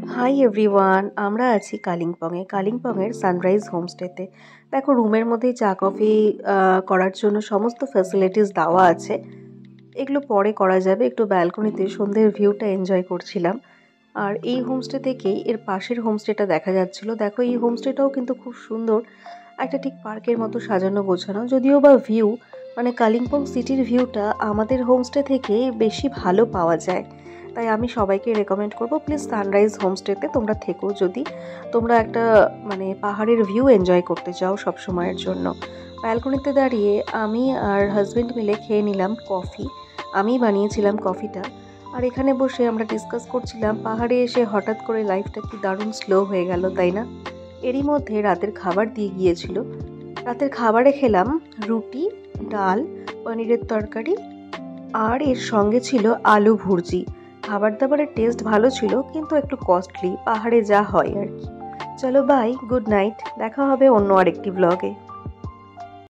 Hi everyone, আমরা আছি কালিম্পংয়ে। কালিম্পংয়ের sunrise হোমস্টেতে। দেখো, রুমের মধ্যেই চা কফি করার জন্য সমস্ত ফ্যাসিলিটিস দেওয়া আছে। এগুলো পরে করা যাবে। একটু ব্যালকনিতে সন্ধ্যের ভিউটা এনজয় করছিলাম। আর এই হোমস্টে থেকেই এর পাশের হোমস্টেটা দেখা যাচ্ছিল। দেখো, এই হোমস্টেটাও কিন্তু খুব সুন্দর, একটা ঠিক পার্কের মতো সাজানো গোছানো। যদিও বা ভিউ, মানে কালিম্পং সিটির ভিউটা আমাদের হোমস্টে থেকে বেশি ভালো পাওয়া যায়। তাই আমি সবাইকে রেকমেন্ড করব, প্লিজ সানরাইজ হোমস্টেতে তোমরা থেকো, যদি তোমরা একটা মানে পাহাড়ের ভিউ এনজয় করতে চাও সব সময়ের জন্য। ব্যালকনিতে দাঁড়িয়ে আমি আর হাজব্যান্ড মিলে খেয়ে নিলাম কফি। আমি বানিয়েছিলাম কফিটা। আর এখানে বসে আমরা ডিসকাস করছিলাম, পাহাড়ে এসে হঠাৎ করে লাইফটা কি দারুণ স্লো হয়ে গেল, তাই না? এরই মধ্যে রাতের খাবার দিয়ে গিয়েছিল। রাতের খাবারে খেলাম রুটি, ডাল, পনিরের তরকারি, আর এর সঙ্গে ছিল আলু ভুর্জি। খাবার দাবারের টেস্ট ভালো ছিল, কিন্তু একটু কস্টলি, পাহাড়ে যা হয় আর কি। চলো বাই, গুড নাইট, দেখা হবে অন্য আরেকটি ব্লগে।